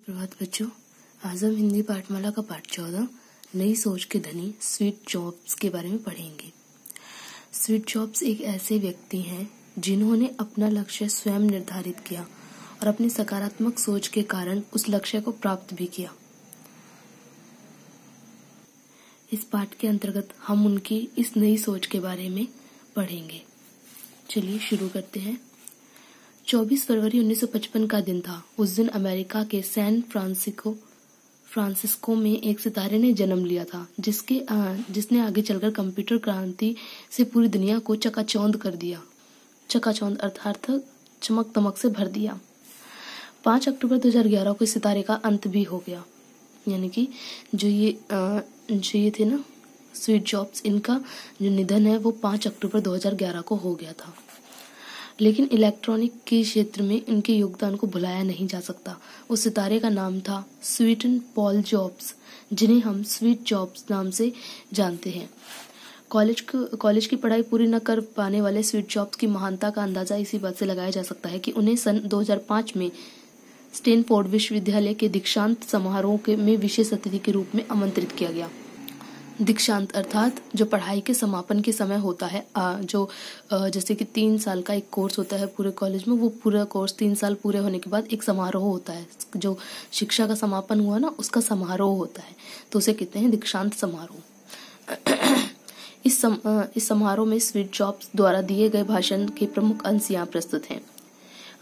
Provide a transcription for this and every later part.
प्रभात बच्चों, आज हम हिंदी पाठमाला का पाठ 14 नई सोच के धनी स्वीट जॉब्स के बारे में पढ़ेंगे। स्वीट जॉब्स एक ऐसे व्यक्ति हैं जिन्होंने अपना लक्ष्य स्वयं निर्धारित किया और अपनी सकारात्मक सोच के कारण उस लक्ष्य को प्राप्त भी किया। इस पाठ के अंतर्गत हम उनकी इस नई सोच के बारे में पढ़ेंगे। चलिए शुरू करते हैं। 24 फरवरी 1955 का दिन था। उस दिन अमेरिका के सैन फ्रांसिस्को में एक सितारे ने जन्म लिया था, जिसने आगे चलकर कंप्यूटर क्रांति से पूरी दुनिया को चकाचौंध कर दिया। चकाचौंध अर्थात चमक दमक से भर दिया। 5 अक्टूबर 2011 को इस सितारे का अंत भी हो गया। यानी कि जो ये थे ना स्वीट जॉब्स, इनका जो निधन है वो 5 अक्टूबर 2011 को हो गया था। लेकिन इलेक्ट्रॉनिक के क्षेत्र में इनके योगदान को भुलाया नहीं जा सकता। उस सितारे का नाम था स्वीटन पॉल जॉब्स, जिन्हें हम स्वीट जॉब्स नाम से जानते हैं। कॉलेज की पढ़ाई पूरी न कर पाने वाले स्वीट जॉब्स की महानता का अंदाजा इसी बात से लगाया जा सकता है कि उन्हें सन 2005 में स्टैनफोर्ड विश्वविद्यालय के दीक्षांत समारोह में विशेष अतिथि के रूप में आमंत्रित किया गया। दीक्षांत अर्थात जो पढ़ाई के समापन के समय होता है, जैसे कि 3 साल का एक कोर्स होता है पूरे कॉलेज में, वो पूरा कोर्स 3 साल पूरे होने के बाद एक समारोह होता है। जो शिक्षा का समापन हुआ ना, उसका समारोह होता है, तो उसे कहते हैं दीक्षांत समारोह। इस समारोह में स्वीट जॉब्स द्वारा दिए गए भाषण के प्रमुख अंश यहाँ प्रस्तुत हैं।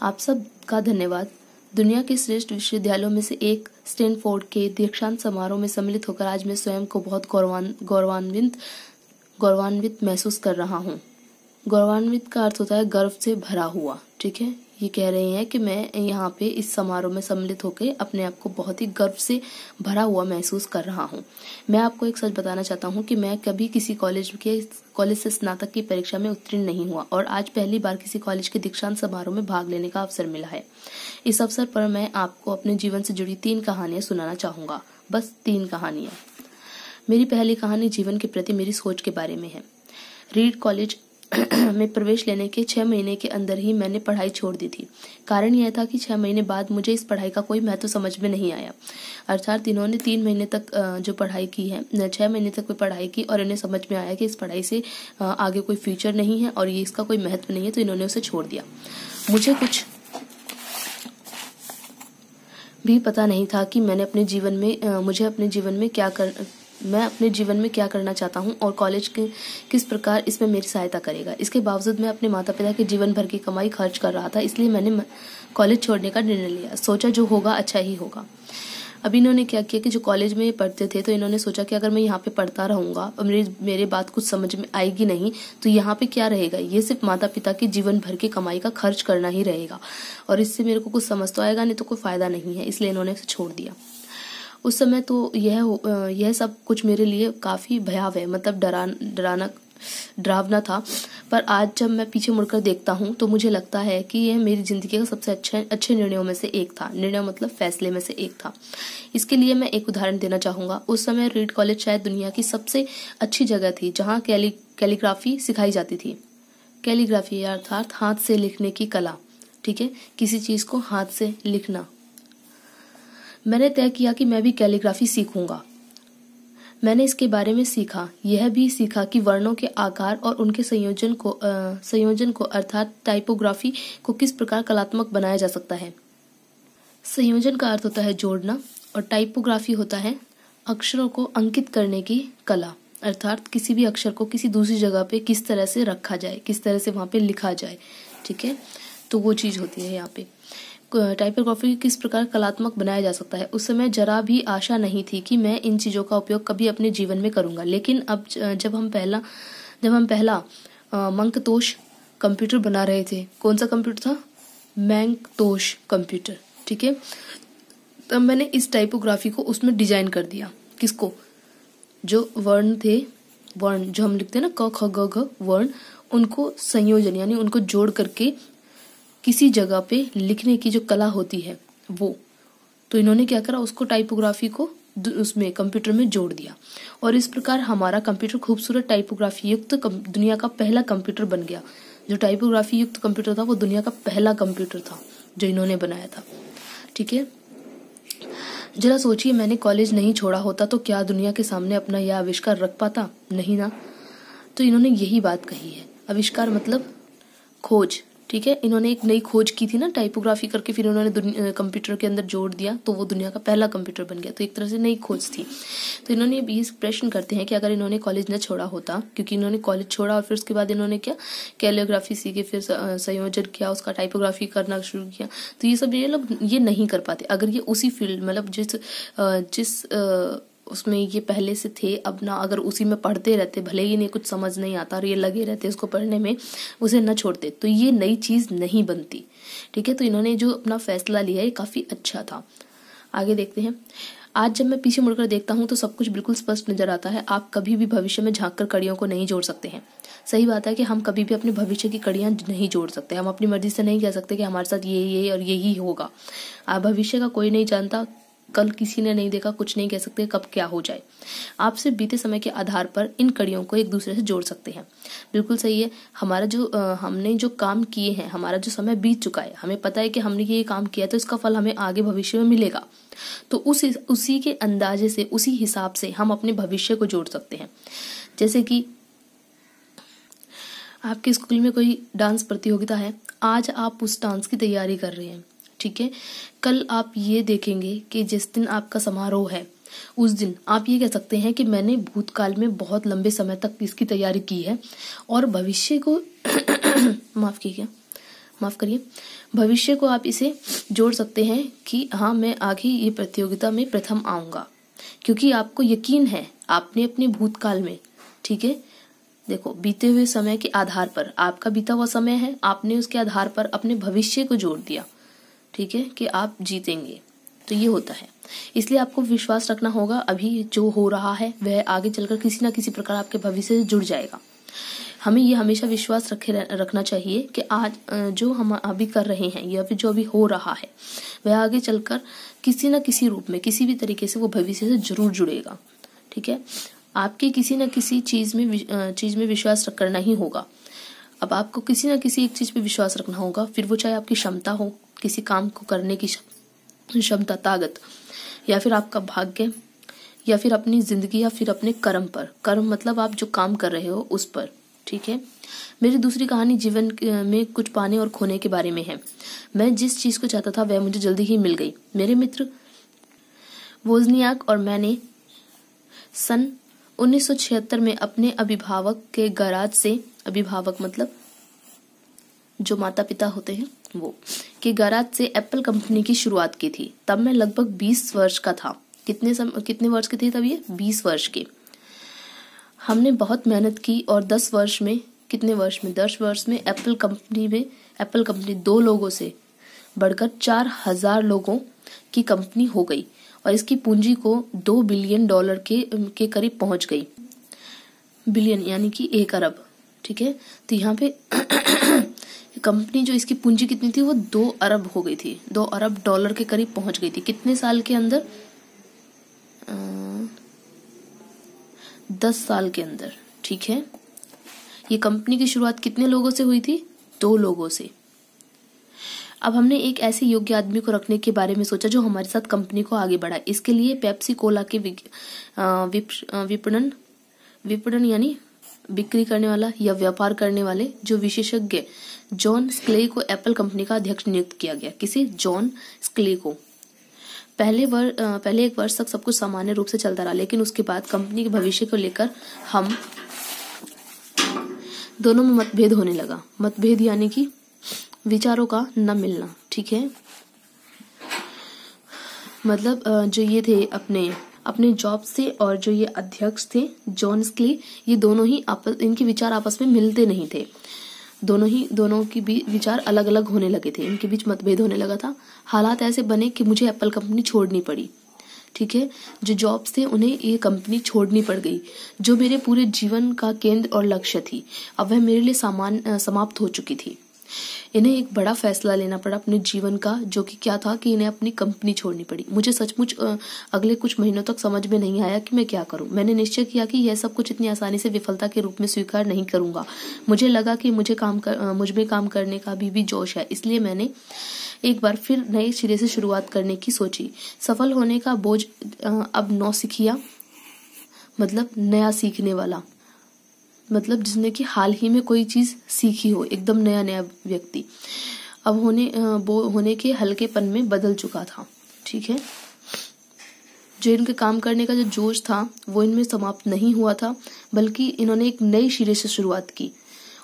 आप सब का धन्यवाद। दुनिया के श्रेष्ठ विश्वविद्यालयों में से एक स्टैनफोर्ड के दीक्षांत समारोह में सम्मिलित होकर आज मैं स्वयं को बहुत गौरवान्वित महसूस कर रहा हूँ। गौरवान्वित का अर्थ होता है गर्व से भरा हुआ। ठीक है, ये कह रहे हैं कि मैं यहाँ पे इस समारोह में सम्मिलित होकर अपने आप को बहुत ही गर्व से भरा हुआ महसूस कर रहा हूँ। मैं आपको एक सच बताना चाहता हूँ कि मैं कभी किसी कॉलेज से स्नातक की परीक्षा में उत्तीर्ण नहीं हुआ और आज पहली बार किसी कॉलेज के दीक्षांत समारोह में भाग लेने का अवसर मिला है। इस अवसर पर मैं आपको अपने जीवन से जुड़ी 3 कहानियां सुनाना चाहूंगा। बस 3 कहानियां। मेरी पहली कहानी जीवन के प्रति मेरी सोच के बारे में है। रीड कॉलेज में प्रवेश लेने के 6 महीने के अंदर ही मैंने पढ़ाई छोड़ दी थी। कारण यह था कि 6 महीने बाद मुझे इस पढ़ाई का कोई महत्व समझ में नहीं आया। अर्थात इन्होंने 3 महीने तक जो पढ़ाई की है, 6 महीने तक कोई पढ़ाई की और इन्हें समझ में आया कि इस पढ़ाई से आगे कोई फ्यूचर नहीं है और ये इसका कोई महत्व नहीं है, तो इन्होंने उसे छोड़ दिया। मुझे कुछ भी पता नहीं था कि मैं अपने जीवन में क्या करना चाहता हूँ और कॉलेज किस प्रकार इसमें मेरी सहायता करेगा। इसके बावजूद मैं अपने माता पिता के जीवन भर की कमाई खर्च कर रहा था, इसलिए मैंने कॉलेज छोड़ने का निर्णय लिया। सोचा जो होगा अच्छा ही होगा। अब इन्होंने क्या किया कि जो कॉलेज में पढ़ते थे, तो इन्होंने सोचा कि अगर मैं यहाँ पे पढ़ता रहूंगा और मेरे बात कुछ समझ में आएगी नहीं, तो यहाँ पे क्या रहेगा, ये सिर्फ माता पिता की जीवन भर की कमाई का खर्च करना ही रहेगा और इससे मेरे को कुछ समझ तो आएगा नहीं, तो कोई फायदा नहीं है। इसलिए इन्होंने इसे छोड़ दिया। उस समय तो यह सब कुछ मेरे लिए काफी भयावह, मतलब डरावना था। पर आज जब मैं पीछे मुड़कर देखता हूँ तो मुझे लगता है कि यह मेरी जिंदगी का सबसे अच्छे निर्णयों में से एक था। निर्णय मतलब फैसले में से एक था। इसके लिए मैं एक उदाहरण देना चाहूंगा। उस समय रीड कॉलेज शायद दुनिया की सबसे अच्छी जगह थी जहाँ कैलीग्राफी सिखाई जाती थी। कैलीग्राफी अर्थात हाथ से लिखने की कला। ठीक है, किसी चीज को हाथ से लिखना। मैंने तय किया कि मैं भी कैलीग्राफी सीखूंगा। मैंने इसके बारे में सीखा, यह भी सीखा कि वर्णों के आकार और उनके संयोजन को अर्थात टाइपोग्राफी को किस प्रकार कलात्मक बनाया जा सकता है। संयोजन का अर्थ होता है जोड़ना और टाइपोग्राफी होता है अक्षरों को अंकित करने की कला, अर्थात किसी भी अक्षर को किसी दूसरी जगह पे किस तरह से रखा जाए, किस तरह से वहां पे लिखा जाए। ठीक है, तो वो चीज होती है यहाँ पे। टाइपोग्राफी किस प्रकार कलात्मक बनाया जा सकता है। उस समय जरा भी आशा नहीं थी कि मैं इन चीजों का उपयोग कभी अपने जीवन में करूंगा। लेकिन अब जब हम पहला मैंकिंतोश कंप्यूटर बना रहे थे। कौन सा कंप्यूटर था? मैंकिंतोश कंप्यूटर। ठीक है, तब मैंने इस टाइपोग्राफी को उसमें डिजाइन कर दिया। किसको? जो वर्ण थे, वर्ण जो हम लिखते हैं ना, क ख ग घ वर्ण, उनको संयोजन यानी उनको जोड़ करके किसी जगह पे लिखने की जो कला होती है वो, तो इन्होंने क्या करा, उसको टाइपोग्राफी को उसमें कंप्यूटर में जोड़ दिया और इस प्रकार हमारा कंप्यूटर खूबसूरत टाइपोग्राफी युक्त दुनिया का पहला कंप्यूटर बन गया। जो टाइपोग्राफी युक्त कंप्यूटर था वो दुनिया का पहला कंप्यूटर था जो इन्होंने बनाया था। ठीक है, जरा सोचिए, मैंने कॉलेज नहीं छोड़ा होता तो क्या दुनिया के सामने अपना यह आविष्कार रख पाता? नहीं ना। तो इन्होंने यही बात कही है। आविष्कार मतलब खोज, ठीक है। इन्होंने एक नई खोज की थी ना, टाइपोग्राफी करके, फिर उन्होंने कंप्यूटर के अंदर जोड़ दिया तो वो दुनिया का पहला कंप्यूटर बन गया। तो एक तरह से नई खोज थी। तो इन्होंने ये प्रश्न करते हैं कि अगर इन्होंने कॉलेज न छोड़ा होता, क्योंकि इन्होंने कॉलेज छोड़ा और फिर उसके बाद इन्होंने क्या, कैलियोग्राफी सीखी, फिर संयोजन किया, उसका टाइपोग्राफी करना शुरू किया, तो ये सब ये लोग ये नहीं कर पाते अगर ये उसी फील्ड, मतलब जिस उसमें ये पहले से थे, अब ना अगर उसी में पढ़ते रहते, भले ही इन्हें कुछ समझ नहीं आता और ये लगे रहते उसको पढ़ने में, उसे न छोड़ते, तो ये नई चीज नहीं बनती, ठीक है। तो इन्होंने जो अपना फैसला लिया ये काफी अच्छा था। आगे देखते हैं। आज जब मैं पीछे मुड़कर देखता हूँ तो सब कुछ बिल्कुल स्पष्ट नजर आता है। आप कभी भी भविष्य में झांककर कड़ियों को नहीं जोड़ सकते हैं। सही बात है कि हम कभी भी अपने भविष्य की कड़ियां नहीं जोड़ सकते। हम अपनी मर्जी से नहीं कह सकते कि हमारे साथ ये और यही होगा। भविष्य का कोई नहीं जानता, कल किसी ने नहीं देखा, कुछ नहीं कह सकते कब क्या हो जाए। आप सिर्फ बीते समय के आधार पर इन कड़ियों को एक दूसरे से जोड़ सकते हैं। बिल्कुल सही है। हमने जो काम किए हैं, हमारा जो समय बीत चुका है, हमें पता है कि हमने ये काम किया तो इसका फल हमें आगे भविष्य में मिलेगा। तो उसी के अंदाजे से, उसी हिसाब से हम अपने भविष्य को जोड़ सकते हैं। जैसे कि आपके स्कूल में कोई डांस प्रतियोगिता है, आज आप उस डांस की तैयारी कर रहे हैं, ठीक है। कल आप ये देखेंगे कि जिस दिन आपका समारोह है उस दिन आप ये कह सकते हैं कि मैंने भूतकाल में बहुत लंबे समय तक इसकी तैयारी की है और भविष्य को माफ करिए, भविष्य को आप इसे जोड़ सकते हैं कि हाँ, मैं आगे ये प्रतियोगिता में प्रथम आऊंगा, क्योंकि आपको यकीन है आपने अपने भूतकाल में, ठीक है, देखो बीते हुए समय के आधार पर, आपका बीता हुआ समय है, आपने उसके आधार पर अपने भविष्य को जोड़ दिया, ठीक है, कि आप जीतेंगे। तो ये होता है। इसलिए आपको विश्वास रखना होगा, अभी जो हो रहा है वह आगे चलकर किसी ना किसी प्रकार आपके भविष्य से जुड़ जाएगा। हमें ये हमेशा विश्वास रखना चाहिए कि आज जो हम अभी कर रहे हैं या फिर जो अभी हो रहा है वह आगे चलकर किसी न किसी रूप में, किसी भी तरीके से वो भविष्य से जरूर जुड़ेगा, ठीक है। आपके किसी न किसी चीज में विश्वास करना ही होगा। अब आपको किसी न किसी एक चीज पे विश्वास रखना होगा, फिर वो चाहे आपकी क्षमता हो, किसी काम को करने की क्षमता, ताकत, या फिर आपका भाग्य, या फिर अपनी जिंदगी, या फिर अपने कर्म पर। कर्म मतलब आप जो काम कर रहे हो उस पर, ठीक है। मेरी दूसरी कहानी जीवन में कुछ पाने और खोने के बारे में है। मैं जिस चीज को चाहता था वह मुझे जल्दी ही मिल गई। मेरे मित्र वोजनियाक और मैंने सन 1976 में अपने अभिभावक के गैराज से, अभिभावक मतलब जो माता पिता होते हैं वो, के गैराज से एप्पल कंपनी की शुरुआत की थी। तब मैं लगभग 20 वर्ष का था। कितने वर्ष के थे तब ये? 20 वर्ष के। हमने बहुत मेहनत की और 10 वर्ष में एप्पल कंपनी 2 लोगों से बढ़कर 4000 लोगों की कंपनी हो गई और इसकी पूंजी को $2 बिलियन के करीब पहुंच गई। बिलियन यानी कि 1 अरब, ठीक है। तो यहाँ पे कंपनी जो इसकी पूंजी कितनी थी वो 2 अरब हो गई थी, $2 अरब के करीब पहुंच गई थी। कितने साल के अंदर? 10 साल के अंदर, ठीक है। ये कंपनी की शुरुआत कितने लोगों से हुई थी? 2 लोगों से। अब हमने एक ऐसे योग्य आदमी को रखने के बारे में सोचा जो हमारे साथ कंपनी को आगे बढ़ाए। इसके लिए पेप्सी कोला के विपणन यानी बिक्री करने वाला या व्यापार करने वाले जो विशेषज्ञ जॉन स्क्ले को एप्पल कंपनी का अध्यक्ष नियुक्त किया गया। किसे? जॉन स्क्ले को। पहले 1 वर्ष तक सब कुछ सामान्य रूप से चलता रहा, लेकिन उसके बाद कंपनी के भविष्य को लेकर हम दोनों में मतभेद होने लगा। मतभेद यानी कि विचारों का न मिलना, ठीक है। मतलब जो ये थे अपने जॉब से, और जो ये अध्यक्ष थे जॉन स्क्ले, ये दोनों ही इनके विचार आपस में मिलते नहीं थे। दोनों की भी विचार अलग अलग होने लगे थे, इनके बीच मतभेद होने लगा था। हालात ऐसे बने कि मुझे एप्पल कंपनी छोड़नी पड़ी, ठीक है। जो जॉब्स थे उन्हें ये कंपनी छोड़नी पड़ गई, जो मेरे पूरे जीवन का केंद्र और लक्ष्य थी। अब वह मेरे लिए समाप्त हो चुकी थी। इन्हें एक बड़ा फैसला लेना पड़ा अपने जीवन का, जो कि क्या था कि इन्हें अपनी कंपनी छोड़नी पड़ी। मुझे सचमुच अगले कुछ महीनों तक समझ में नहीं आया कि मैं क्या करूं। मैंने निश्चय किया कि यह सब कुछ इतनी आसानी से विफलता के रूप में स्वीकार नहीं करूंगा। मुझे लगा कि मुझ में काम करने का अभी भी जोश है, इसलिए मैंने एक बार फिर नए सिरे से शुरुआत करने की सोची। सफल होने का बोझ अब नौसिखिया, मतलब नया सीखने वाला, मतलब जिसने कि हाल ही में कोई चीज सीखी हो, एकदम नया नया व्यक्ति, अब होने के हल्केपन में बदल चुका था। ठीक है, जो इनके काम करने का जो जोश था वो इनमें समाप्त नहीं हुआ था, बल्कि इन्होंने एक नई सिरे से शुरुआत की।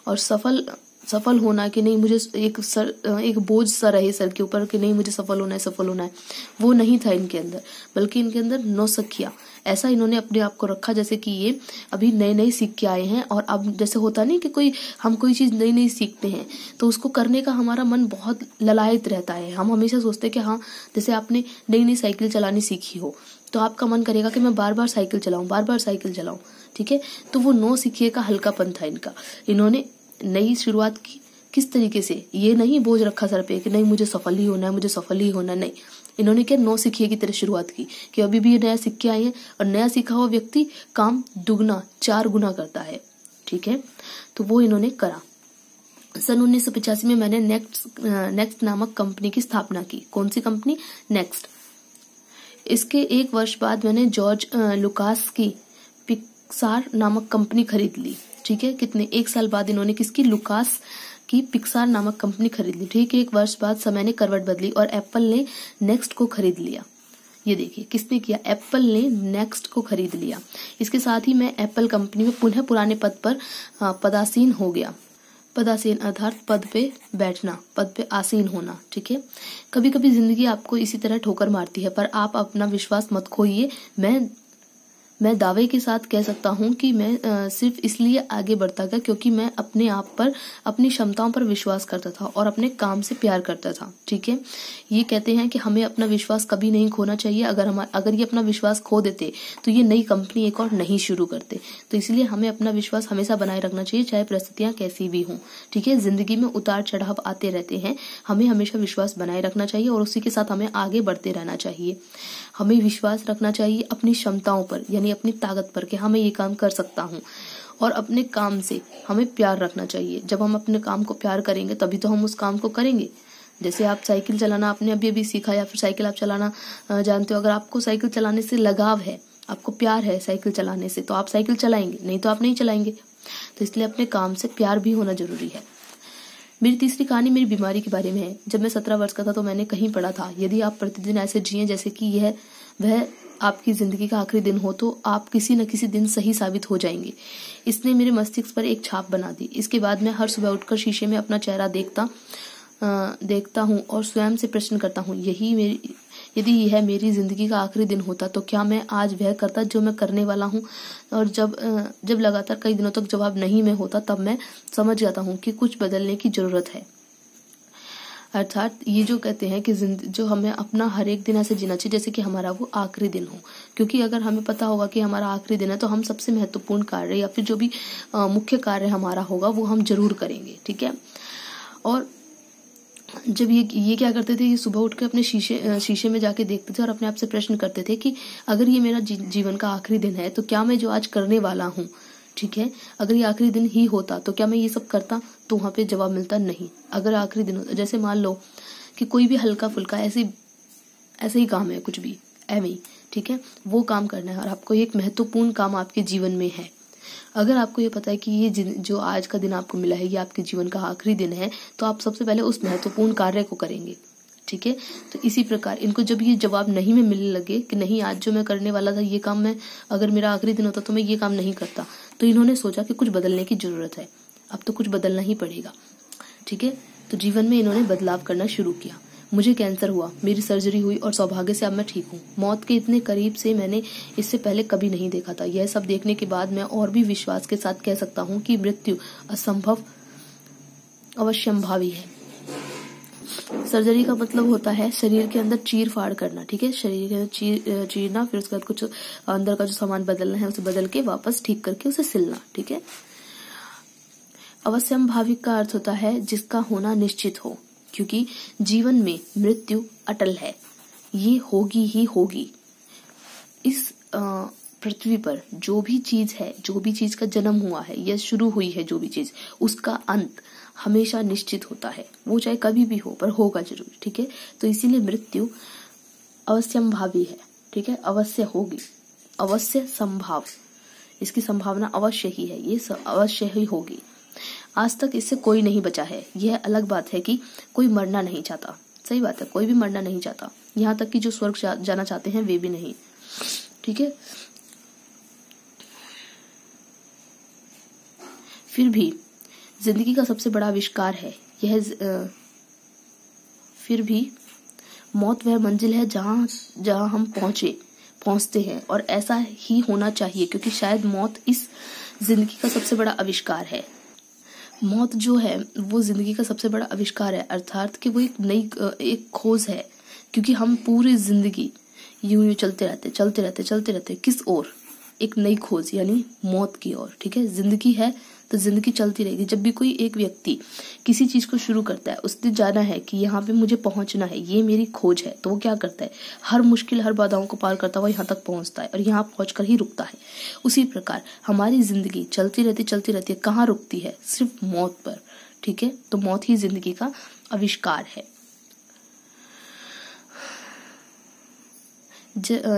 और सफल होना कि नहीं, मुझे एक बोझ सा रहे सर के ऊपर कि नहीं मुझे सफल होना है, वो नहीं था इनके अंदर, बल्कि इनके अंदर नौसिखिया, ऐसा इन्होंने अपने आप को रखा जैसे कि ये अभी नए नए सीख के आए हैं। और अब जैसे होता नहीं कि हम कोई चीज नई नई सीखते हैं तो उसको करने का हमारा मन बहुत ललायत रहता है। हम हमेशा सोचते हैं कि हाँ, जैसे आपने नई नई साइकिल चलानी सीखी हो तो आपका मन करेगा कि मैं बार बार साइकिल चलाऊं। ठीक है, तो वो नौसिखिए का हल्कापन था इनका। इन्होंने नई शुरुआत की किस तरीके से, ये नहीं बोझ रखा सर पे कि नहीं मुझे सफल ही होना है, नहीं। इन्होंने क्या, नौसिखिए की तरह शुरुआत की कि अभी भी ये नया सीख के आए हैं, और नया सीखा हुआ व्यक्ति काम दुगना 4 गुना करता है। ठीक है, तो वो इन्होंने करा। सन 1985 में मैंने नेक्स्ट नामक कंपनी की स्थापना की। कौन सी कंपनी? नेक्स्ट। इसके 1 वर्ष बाद मैंने जॉर्ज लुकास की पिक्सार नामक कंपनी खरीद ली। ठीक है, कितने 1 साल बाद इन्होंने किसकी? लुकास की पिक्सार नामक कंपनी खरीद ली। ठीक है, 1 वर्ष बाद समय ने करवट बदली और एप्पल ने नेक्स्ट को खरीद लिया। ये देखिए किसने किया? एप्पल ने नेक्स्ट को खरीद लिया। इसके साथ ही मैं एप्पल कंपनी में पुनः पुराने पद पर पदासीन हो गया। पदासीन अर्थात पद पे बैठना, पद पे आसीन होना। ठीक है, कभी कभी जिंदगी आपको इसी तरह ठोकर मारती है, पर आप अपना विश्वास मत खोइए। मैं दावे के साथ कह सकता हूं कि मैं सिर्फ इसलिए आगे बढ़ता गया क्योंकि मैं अपने आप पर, अपनी क्षमताओं पर विश्वास करता था और अपने काम से प्यार करता था। ठीक है, ये कहते हैं कि हमें अपना विश्वास कभी नहीं खोना चाहिए। अगर ये अपना विश्वास खो देते तो ये नई कंपनी एक और नहीं शुरू करते। तो इसलिए हमें अपना विश्वास हमेशा बनाए रखना चाहिए, चाहे परिस्थितियां कैसी भी हों। ठीक है, जिंदगी में उतार चढ़ाव आते रहते हैं, हमें हमेशा विश्वास बनाए रखना चाहिए और उसी के साथ हमें आगे बढ़ते रहना चाहिए। हमें विश्वास रखना चाहिए अपनी क्षमताओं पर, यानी अपनी ताकत पर, कि हाँ मैं ये काम कर सकता हूँ। और अपने काम से हमें प्यार रखना चाहिए। जब हम अपने काम को प्यार करेंगे तभी तो हम उस काम को करेंगे। जैसे आप साइकिल चलाना आपने अभी सीखा, या फिर साइकिल आप चलाना जानते हो, अगर आपको साइकिल चलाने से लगाव है, आपको प्यार है साइकिल चलाने से, तो आप साइकिल चलाएंगे, नहीं तो आप नहीं चलाएंगे। तो इसलिए अपने काम से प्यार भी होना जरूरी है। मेरी तीसरी कहानी मेरी बीमारी के बारे में है। जब मैं 17 वर्ष का था तो मैंने कहीं पढ़ा था, यदि आप प्रतिदिन ऐसे जिए जैसे कि वह आपकी जिंदगी का आखिरी दिन हो, तो आप किसी न किसी दिन सही साबित हो जाएंगे। इसने मेरे मस्तिष्क पर एक छाप बना दी। इसके बाद मैं हर सुबह उठकर शीशे में अपना चेहरा देखता हूँ और स्वयं से प्रश्न करता हूँ, यदि यह मेरी जिंदगी का आखिरी दिन होता तो क्या मैं आज वह करता जो मैं करने वाला हूँ। और जब लगातार कई दिनों तक जवाब नहीं में होता, तब मैं समझ जाता हूँ कि कुछ बदलने की जरूरत है। अर्थात ये जो कहते हैं कि जो हमें अपना हर एक दिन ऐसे जीना चाहिए जैसे कि हमारा वो आखिरी दिन हो। क्योंकि अगर हमें पता होगा कि हमारा आखिरी दिन है तो हम सबसे महत्वपूर्ण कार्य या फिर जो भी मुख्य कार्य हमारा होगा वो हम जरूर करेंगे। ठीक है, और जब ये क्या करते थे, ये सुबह उठ के अपने शीशे में जाके देखते थे और अपने आप से प्रश्न करते थे कि अगर ये मेरा जीवन का आखिरी दिन है तो क्या मैं जो आज करने वाला हूँ, ठीक है, अगर ये आखिरी दिन ही होता तो क्या मैं ये सब करता। तो वहां पे जवाब मिलता नहीं। अगर आखिरी दिन होता, जैसे मान लो कि कोई भी हल्का फुल्का ऐसे ही काम है, कुछ भी एवं, ठीक है, वो काम करना है और आपको एक महत्वपूर्ण काम आपके जीवन में है। अगर आपको ये पता है कि ये जो आज का दिन आपको मिला है ये आपके जीवन का आखिरी दिन है, तो आप सबसे पहले उस महत्वपूर्ण कार्य को करेंगे। ठीक है, तो इसी प्रकार इनको जब ये जवाब नहीं में मिलने लगे कि नहीं आज जो मैं करने वाला था ये काम, मैं अगर मेरा आखिरी दिन होता तो मैं ये काम नहीं करता, तो इन्होंने सोचा कि कुछ बदलने की जरूरत है, अब तो कुछ बदलना ही पड़ेगा। ठीक है, तो जीवन में इन्होंने बदलाव करना शुरू किया। मुझे कैंसर हुआ, मेरी सर्जरी हुई और सौभाग्य से अब मैं ठीक हूँ। मौत के इतने करीब से मैंने इससे पहले कभी नहीं देखा था। यह सब देखने के बाद मैं और भी विश्वास के साथ कह सकता हूँ कि मृत्यु अवश्यंभावी है। सर्जरी का मतलब होता है शरीर के अंदर चीर फाड़ करना। ठीक है, शरीर के अंदर चीरना, फिर उसके बाद कुछ अंदर का जो सामान बदलना है उसे बदल के वापस ठीक करके उसे सिलना। ठीक है, अवश्यंभाविक का अर्थ होता है जिसका होना निश्चित हो, क्योंकि जीवन में मृत्यु अटल है, ये होगी ही होगी। इस पृथ्वी पर जो भी चीज है, जो भी चीज का जन्म हुआ है या शुरू हुई है जो भी चीज, उसका अंत हमेशा निश्चित होता है, वो चाहे कभी भी हो पर होगा जरूर। ठीक है, तो इसीलिए मृत्यु अवश्यंभावी है। ठीक है, अवश्य होगी, अवश्य संभाव, इसकी संभावना अवश्य ही है, ये अवश्य ही होगी। आज तक इससे कोई नहीं बचा है। यह अलग बात है कि कोई मरना नहीं चाहता। सही बात है, कोई भी मरना नहीं चाहता, यहाँ तक कि जो स्वर्ग जाना चाहते हैं वे भी नहीं। ठीक है, फिर भी जिंदगी का सबसे बड़ा आविष्कार है यह, फिर भी मौत वह मंजिल है जहां हम पहुंचते हैं, और ऐसा ही होना चाहिए, क्योंकि शायद मौत इस जिंदगी का सबसे बड़ा आविष्कार है। मौत जो है वो जिंदगी का सबसे बड़ा आविष्कार है, अर्थात कि वो एक खोज है, क्योंकि हम पूरी जिंदगी यूं चलते रहते किस ओर? एक नई खोज यानी मौत की ओर। ठीक है, जिंदगी है तो जिंदगी चलती रहेगी। जब भी कोई एक व्यक्ति किसी चीज को शुरू करता है, उसने जाना है कि यहाँ पे मुझे पहुंचना है, ये मेरी खोज है, तो वो क्या करता है? हर मुश्किल, हर बाधाओं को पार करता हुआ यहाँ तक पहुंचता है और यहाँ पहुंचकर ही रुकता है। उसी प्रकार हमारी जिंदगी चलती रहती है। कहाँ रुकती है? सिर्फ मौत पर। ठीक है, तो मौत ही जिंदगी का आविष्कार है।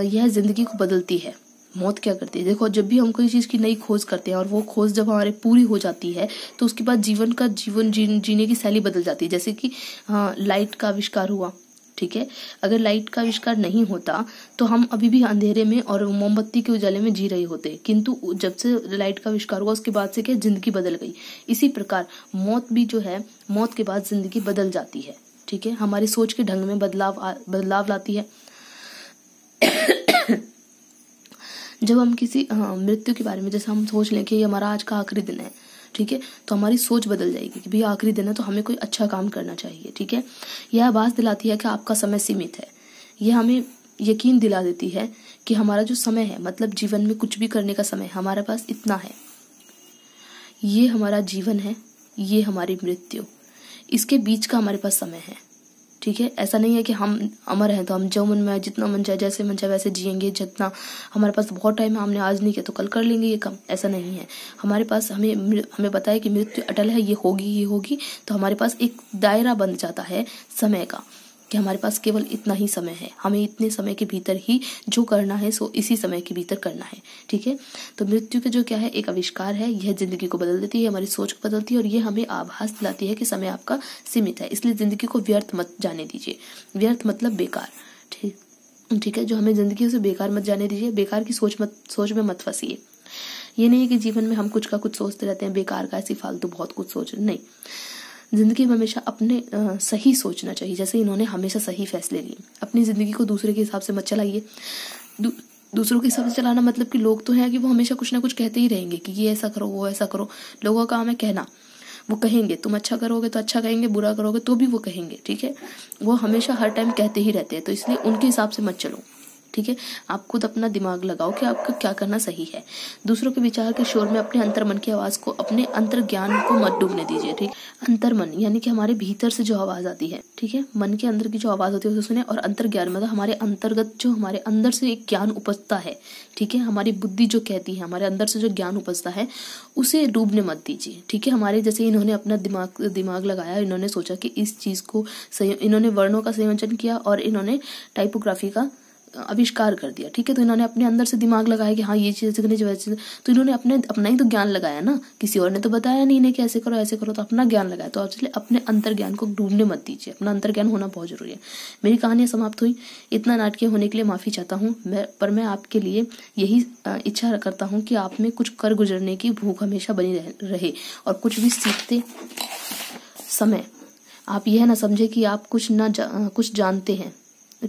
यह जिंदगी को बदलती है। मौत क्या करती है? देखो, जब भी हम कोई चीज की नई खोज करते हैं और वो खोज जब हमारे पूरी हो जाती है तो उसके बाद जीवन जीने की शैली बदल जाती है। जैसे कि लाइट का आविष्कार हुआ। ठीक है, अगर लाइट का आविष्कार नहीं होता तो हम अभी भी अंधेरे में और मोमबत्ती के उजाले में जी रहे होते, किंतु जब से लाइट का आविष्कार हुआ उसके बाद से क्या, जिंदगी बदल गई। इसी प्रकार मौत भी जो है, मौत के बाद जिंदगी बदल जाती है। ठीक है, हमारी सोच के ढंग में बदलाव लाती है। जब हम किसी मृत्यु के बारे में, जैसे हम सोच लें कि ये हमारा आज का आखिरी दिन है, ठीक है, तो हमारी सोच बदल जाएगी कि भाई आखिरी दिन है तो हमें कोई अच्छा काम करना चाहिए। ठीक है, यह आभास दिलाती है कि आपका समय सीमित है। यह हमें यकीन दिला देती है कि हमारा जो समय है, मतलब जीवन में कुछ भी करने का समय हमारे पास इतना है। ये हमारा जीवन है, ये हमारी मृत्यु, इसके बीच का हमारे पास समय है। ठीक है, ऐसा नहीं है कि हम अमर हैं तो हम जो मन में, जितना मन चाहे, जैसे मन चाहे वैसे जिएंगे। जितना हमारे पास बहुत टाइम है, हमने आज नहीं किया तो कल कर लेंगे ये काम, ऐसा नहीं है। हमारे पास हमें पता है कि मृत्यु अटल है, ये होगी, तो हमारे पास एक दायरा बन जाता है समय का, कि हमारे पास केवल इतना ही समय है, हमें इतने समय के भीतर ही जो करना है सो इसी समय के भीतर करना है। ठीक है, तो मृत्यु का जो क्या है, एक आविष्कार है। यह जिंदगी को बदल देती है, हमारी सोच को बदलती है, और ये हमें आभास दिलाती है कि समय आपका सीमित है। इसलिए जिंदगी को व्यर्थ मत जाने दीजिए। व्यर्थ मतलब बेकार। ठीक है, जो हमें जिंदगी से बेकार मत जाने दीजिए, बेकार की सोच में मत फंसिए। ये नहीं है कि जीवन में हम कुछ का कुछ सोचते रहते हैं बेकार का, ऐसी फालतू बहुत कुछ सोच, नहीं। जिंदगी में हमेशा अपने सही सोचना चाहिए। जैसे इन्होंने हमेशा सही फैसले लिए। अपनी जिंदगी को दूसरे के हिसाब से मत चलाइए। दूसरों के हिसाब से चलाना मतलब कि लोग तो हैं कि वो हमेशा कुछ ना कुछ कहते ही रहेंगे कि ये ऐसा करो, वो ऐसा करो। लोगों का काम है कहना, वो कहेंगे। तुम अच्छा करोगे तो अच्छा कहेंगे, बुरा करोगे तो भी वो कहेंगे। ठीक है, वो हमेशा हर टाइम कहते ही रहते हैं, तो इसलिए उनके हिसाब से मत चलो। ठीक है, आप खुद अपना दिमाग लगाओ कि आपका क्या करना सही है। दूसरों के विचार के शोर में अपने अंतर्मन की आवाज को, अपने अंतर ज्ञान को मत डूबने दीजिए। ठीक, अंतर्मन यानी कि हमारे भीतर से जो आवाज आती है, ठीक है, मन के अंदर की जो आवाज होती है उसे सुने। और अंतर ज्ञान मतलब हमारे अंतर्गत जो हमारे अंदर से एक ज्ञान उपजता है, ठीक है, हमारी बुद्धि जो कहती है, हमारे अंदर से जो ज्ञान उपजता है उसे डूबने मत दीजिए। ठीक है, हमारे जैसे इन्होंने अपना दिमाग लगाया, इन्होंने सोचा कि इस चीज को इन्होंने वर्णों का संयोजन किया और इन्होंने टाइपोग्राफी का आविष्कार कर दिया। ठीक है, तो इन्होंने अपने अंदर से दिमाग लगाया कि हाँ ये चीज करनी चाहिए, तो इन्होंने अपना ही तो ज्ञान लगाया ना, किसी और ने तो बताया नहीं इन्हें कि ऐसे करो, तो अपना ज्ञान लगाया। तो इसलिए अपने अंतर ज्ञान को डूबने मत दीजिए, अपना अंतर ज्ञान होना बहुत जरूरी है। मेरी कहानी समाप्त हुई। इतना नाटकीय होने के लिए माफी चाहता हूँ, पर मैं आपके लिए यही इच्छा करता हूँ कि आप में कुछ कर गुजरने की भूख हमेशा बनी रहे, और कुछ भी सीखते समय आप यह ना समझे कि आप कुछ जानते हैं,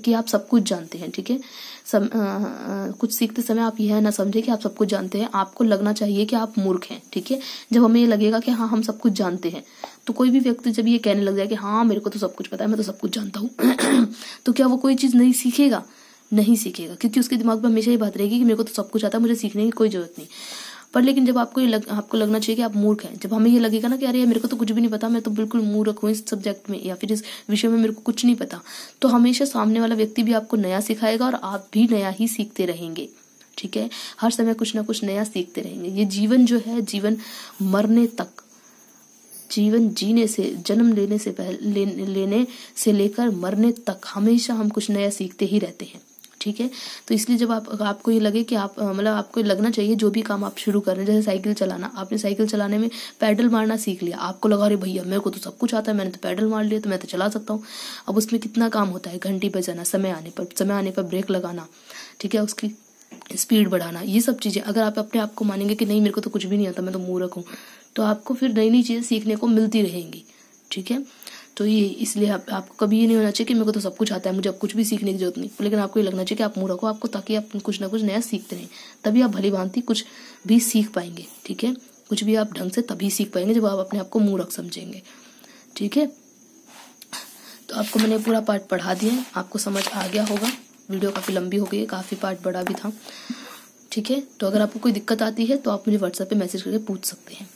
कि आप सब कुछ जानते हैं। ठीक है, कुछ सीखते समय आप यह ना समझे कि आप सब कुछ जानते हैं। आपको लगना चाहिए कि आप मूर्ख हैं। ठीक है, जब हमें ये लगेगा कि हाँ हम सब कुछ जानते हैं, तो कोई भी व्यक्ति जब ये कहने लग जाए कि हाँ मेरे को तो सब कुछ पता है, मैं तो सब कुछ जानता हूँ तो क्या वो कोई चीज नहीं सीखेगा? नहीं सीखेगा, क्योंकि उसके दिमाग में हमेशा ये बात रहेगी कि मेरे को तो सब कुछ आता है, मुझे सीखने की कोई जरूरत नहीं। पर लेकिन जब आपको लगना चाहिए कि आप मूर्ख हैं, जब हमें ये लगेगा ना कि अरे मेरे को तो कुछ भी नहीं पता, मैं तो बिल्कुल मूर्ख हूँ इस सब्जेक्ट में या फिर इस विषय में, मेरे को कुछ नहीं पता, तो हमेशा सामने वाला व्यक्ति भी आपको नया सिखाएगा और आप भी नया ही सीखते रहेंगे। ठीक है, हर समय कुछ ना कुछ नया सीखते रहेंगे। ये जीवन जो है, जीवन मरने तक, जीवन जीने से, जन्म लेने से पहले, लेने से लेकर मरने तक हमेशा हम कुछ नया सीखते ही रहते हैं। ठीक है, तो इसलिए जब आपको ये लगे कि आप मतलब आपको लगना चाहिए जो भी काम आप शुरू कर रहे हैं, जैसे साइकिल चलाना, आपने साइकिल चलाने में पैडल मारना सीख लिया, आपको लगा अरे भैया मेरे को तो सब कुछ आता है, मैंने तो पैडल मार लिया तो मैं तो चला सकता हूँ। अब उसमें कितना काम होता है, घंटी बजाना, समय आने पर ब्रेक लगाना, ठीक है, उसकी स्पीड बढ़ाना, ये सब चीज़ें। अगर आप अपने आप को मानेंगे कि नहीं मेरे को तो कुछ भी नहीं आता, मैं तो मूर्ख हूँ, तो आपको फिर नई नई चीज़ें सीखने को मिलती रहेंगी। ठीक है, तो ये इसलिए आपको कभी ये नहीं होना चाहिए कि मेरे को तो सब कुछ आता है, मुझे अब कुछ भी सीखने की जरूरत नहीं, लेकिन आपको ये लगना चाहिए कि आप मूर्ख हो, आपको, ताकि आप कुछ ना कुछ नया सीखते रहें, तभी आप भली भांति कुछ भी सीख पाएंगे। ठीक है, कुछ भी आप ढंग से तभी सीख पाएंगे जब आप अपने आप को मूर्ख समझेंगे। ठीक है, तो आपको मैंने पूरा पार्ट पढ़ा दिया, आपको समझ आ गया होगा। वीडियो काफ़ी लंबी हो गई है, काफ़ी पार्ट बड़ा भी था। ठीक है, तो अगर आपको कोई दिक्कत आती है तो आप मुझे व्हाट्सएप पे मैसेज करके पूछ सकते हैं।